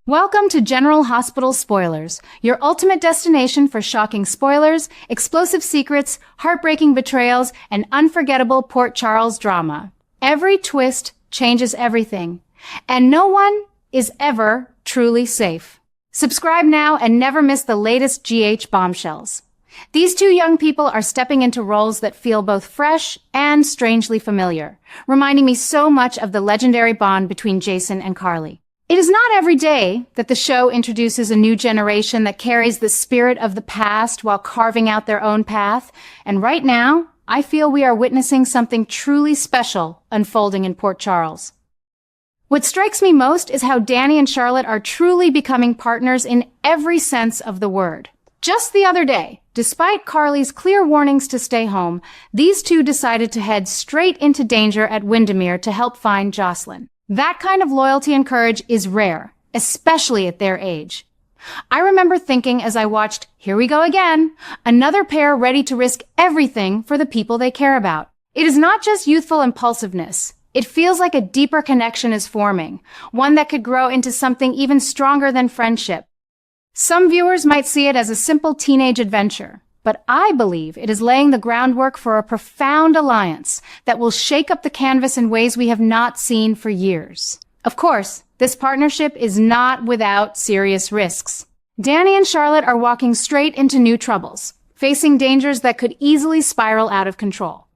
Welcome to General Hospital Spoilers, your ultimate destination for shocking spoilers, explosive secrets, heartbreaking betrayals, and unforgettable Port Charles drama. Every twist changes everything, and no one is ever truly safe. Subscribe now and never miss the latest GH bombshells. These two young people are stepping into roles that feel both fresh and strangely familiar, reminding me so much of the legendary bond between Jason and Carly. It is not every day that the show introduces a new generation that carries the spirit of the past while carving out their own path, and right now, I feel we are witnessing something truly special unfolding in Port Charles. What strikes me most is how Danny and Charlotte are truly becoming partners in every sense of the word. Just the other day, despite Carly's clear warnings to stay home, these two decided to head straight into danger at Windermere to help find Jocelyn. That kind of loyalty and courage is rare, especially at their age. I remember thinking as I watched Here We Go Again, another pair ready to risk everything for the people they care about. It is not just youthful impulsiveness. It feels like a deeper connection is forming, one that could grow into something even stronger than friendship. Some viewers might see it as a simple teenage adventure, but I believe it is laying the groundwork for a profound alliance that will shake up the canvas in ways we have not seen for years. Of course, this partnership is not without serious risks. Danny and Charlotte are walking straight into new troubles, facing dangers that could easily spiral out of control.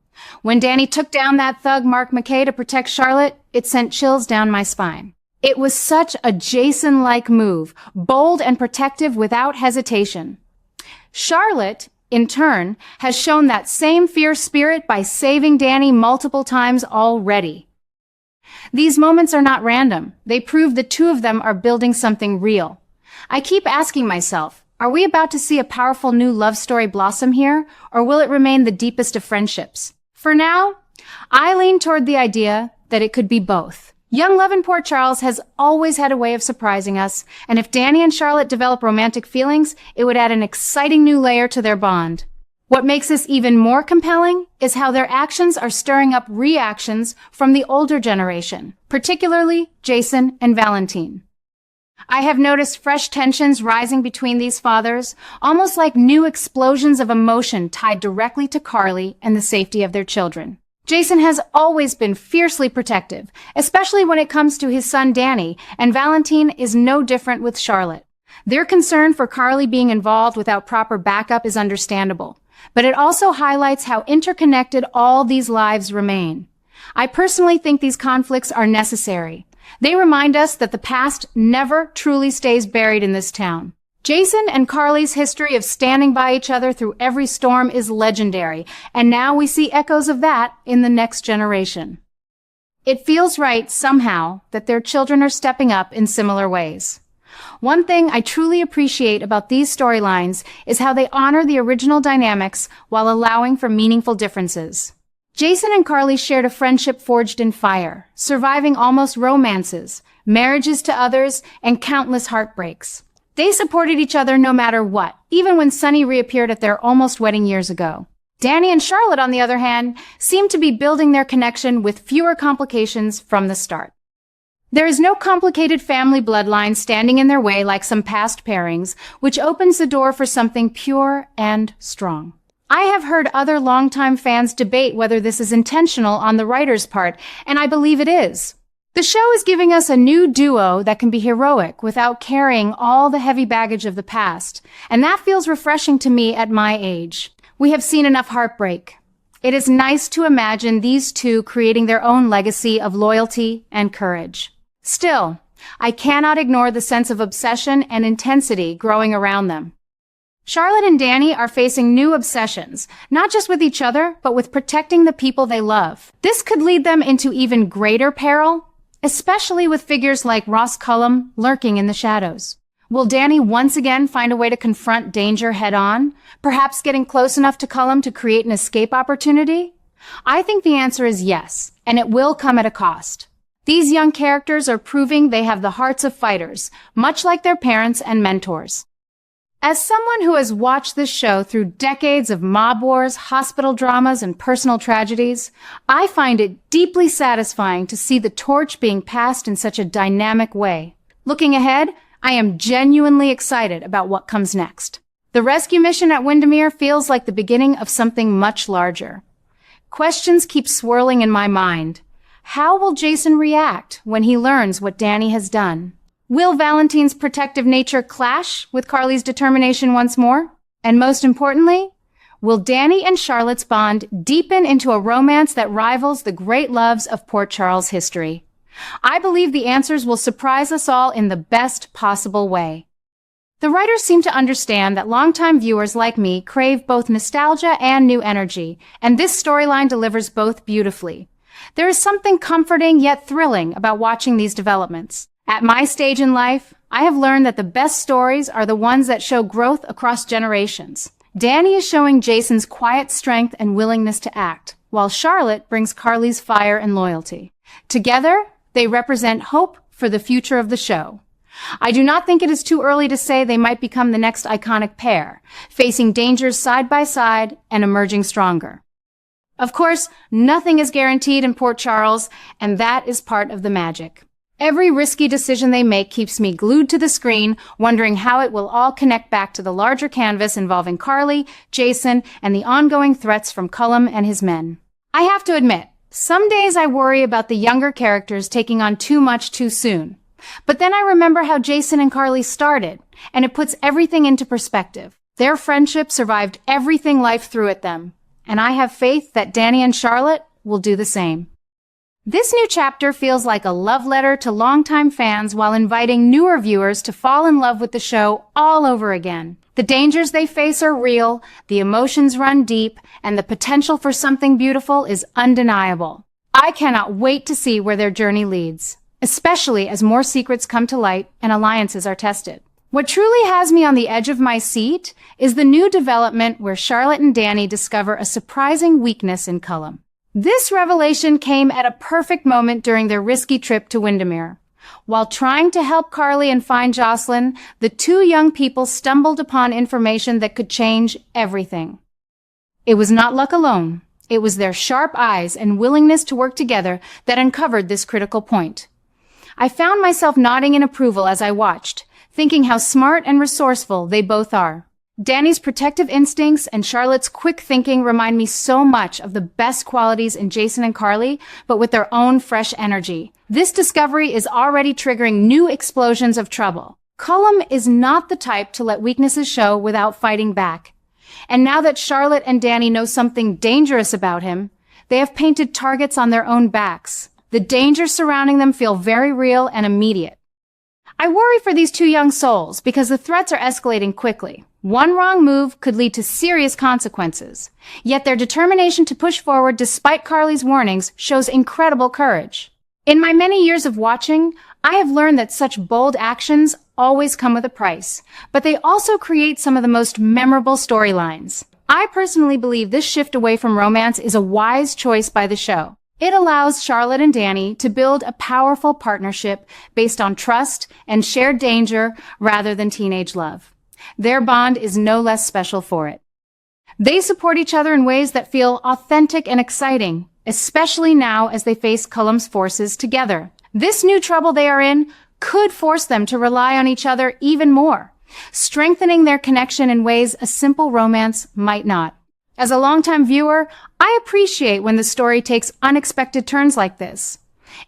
When Danny took down that thug Mark McKay to protect Charlotte, it sent chills down my spine. It was such a Jason-like move, bold and protective without hesitation. Charlotte, in turn, has shown that same fierce spirit by saving Danny multiple times already. These moments are not random. They prove the two of them are building something real. I keep asking myself, are we about to see a powerful new love story blossom here, or will it remain the deepest of friendships? For now, I lean toward the idea that it could be both. Young love in Port Charles has always had a way of surprising us, and if Danny and Charlotte develop romantic feelings, it would add an exciting new layer to their bond. What makes this even more compelling is how their actions are stirring up reactions from the older generation, particularly Jason and Valentine. I have noticed fresh tensions rising between these fathers, almost like new explosions of emotion tied directly to Carly and the safety of their children. Jason has always been fiercely protective, especially when it comes to his son Danny, and Valentine is no different with Charlotte. Their concern for Carly being involved without proper backup is understandable, but it also highlights how interconnected all these lives remain. I personally think these conflicts are necessary. They remind us that the past never truly stays buried in this town. Jason and Carly's history of standing by each other through every storm is legendary, and now we see echoes of that in the next generation. It feels right, somehow, that their children are stepping up in similar ways. One thing I truly appreciate about these storylines is how they honor the original dynamics while allowing for meaningful differences. Jason and Carly shared a friendship forged in fire, surviving almost romances, marriages to others, and countless heartbreaks. They supported each other no matter what, even when Sunny reappeared at their almost wedding years ago. Danny and Charlotte, on the other hand, seem to be building their connection with fewer complications from the start. There is no complicated family bloodline standing in their way like some past pairings, which opens the door for something pure and strong. I have heard other longtime fans debate whether this is intentional on the writer's part, and I believe it is. The show is giving us a new duo that can be heroic without carrying all the heavy baggage of the past, and that feels refreshing to me at my age. We have seen enough heartbreak. It is nice to imagine these two creating their own legacy of loyalty and courage. Still, I cannot ignore the sense of obsession and intensity growing around them. Charlotte and Danny are facing new obsessions, not just with each other, but with protecting the people they love. This could lead them into even greater peril, especially with figures like Ross Cullum lurking in the shadows. Will Danny once again find a way to confront danger head-on, perhaps getting close enough to Cullum to create an escape opportunity? I think the answer is yes, and it will come at a cost. These young characters are proving they have the hearts of fighters, much like their parents and mentors. As someone who has watched this show through decades of mob wars, hospital dramas, and personal tragedies, I find it deeply satisfying to see the torch being passed in such a dynamic way. Looking ahead, I am genuinely excited about what comes next. The rescue mission at Windermere feels like the beginning of something much larger. Questions keep swirling in my mind. How will Jason react when he learns what Dani has done? Will Valentine's protective nature clash with Carly's determination once more? And most importantly, will Dani and Charlotte's bond deepen into a romance that rivals the great loves of Port Charles history? I believe the answers will surprise us all in the best possible way. The writers seem to understand that longtime viewers like me crave both nostalgia and new energy, and this storyline delivers both beautifully. There is something comforting yet thrilling about watching these developments. At my stage in life, I have learned that the best stories are the ones that show growth across generations. Dani is showing Jason's quiet strength and willingness to act, while Charlotte brings Carly's fire and loyalty. Together, they represent hope for the future of the show. I do not think it is too early to say they might become the next iconic pair, facing dangers side by side and emerging stronger. Of course, nothing is guaranteed in Port Charles, and that is part of the magic. Every risky decision they make keeps me glued to the screen, wondering how it will all connect back to the larger canvas involving Carly, Jason, and the ongoing threats from Cullum and his men. I have to admit, some days I worry about the younger characters taking on too much too soon. But then I remember how Jason and Carly started, and it puts everything into perspective. Their friendship survived everything life threw at them, and I have faith that Dani and Charlotte will do the same. This new chapter feels like a love letter to longtime fans while inviting newer viewers to fall in love with the show all over again. The dangers they face are real, the emotions run deep, and the potential for something beautiful is undeniable. I cannot wait to see where their journey leads, especially as more secrets come to light and alliances are tested. What truly has me on the edge of my seat is the new development where Charlotte and Dani discover a surprising weakness in Cullum. This revelation came at a perfect moment during their risky trip to Windermere. While trying to help Carly and find Jocelyn, the two young people stumbled upon information that could change everything. It was not luck alone. It was their sharp eyes and willingness to work together that uncovered this critical point. I found myself nodding in approval as I watched, thinking how smart and resourceful they both are. Dani's protective instincts and Charlotte's quick thinking remind me so much of the best qualities in Jason and Carly, but with their own fresh energy. This discovery is already triggering new explosions of trouble. Cullum is not the type to let weaknesses show without fighting back. And now that Charlotte and Dani know something dangerous about him, they have painted targets on their own backs. The dangers surrounding them feel very real and immediate. I worry for these two young souls because the threats are escalating quickly. One wrong move could lead to serious consequences. Yet their determination to push forward despite Carly's warnings shows incredible courage. In my many years of watching, I have learned that such bold actions always come with a price, but they also create some of the most memorable storylines. I personally believe this shift away from romance is a wise choice by the show. It allows Charlotte and Dani to build a powerful partnership based on trust and shared danger rather than teenage love. Their bond is no less special for it. They support each other in ways that feel authentic and exciting, especially now as they face Cullum's forces together. This new trouble they are in could force them to rely on each other even more, strengthening their connection in ways a simple romance might not. As a longtime viewer, I appreciate when the story takes unexpected turns like this.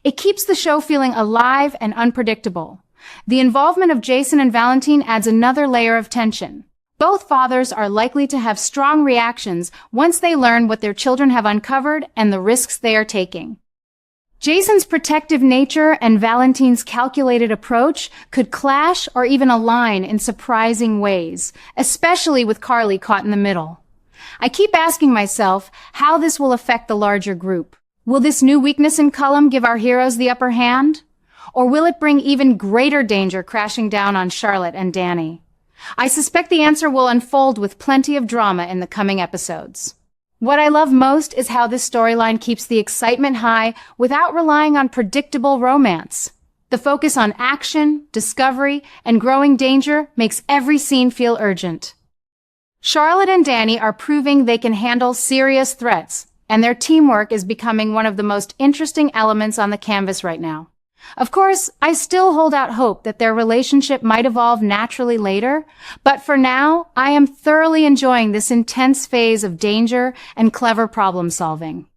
It keeps the show feeling alive and unpredictable. The involvement of Jason and Valentine adds another layer of tension. Both fathers are likely to have strong reactions once they learn what their children have uncovered and the risks they are taking. Jason's protective nature and Valentine's calculated approach could clash or even align in surprising ways, especially with Carly caught in the middle. I keep asking myself how this will affect the larger group. Will this new weakness in Cullum give our heroes the upper hand? Or will it bring even greater danger crashing down on Charlotte and Dani? I suspect the answer will unfold with plenty of drama in the coming episodes. What I love most is how this storyline keeps the excitement high without relying on predictable romance. The focus on action, discovery, and growing danger makes every scene feel urgent. Charlotte and Dani are proving they can handle serious threats, and their teamwork is becoming one of the most interesting elements on the canvas right now. Of course, I still hold out hope that their relationship might evolve naturally later, but for now, I am thoroughly enjoying this intense phase of danger and clever problem solving.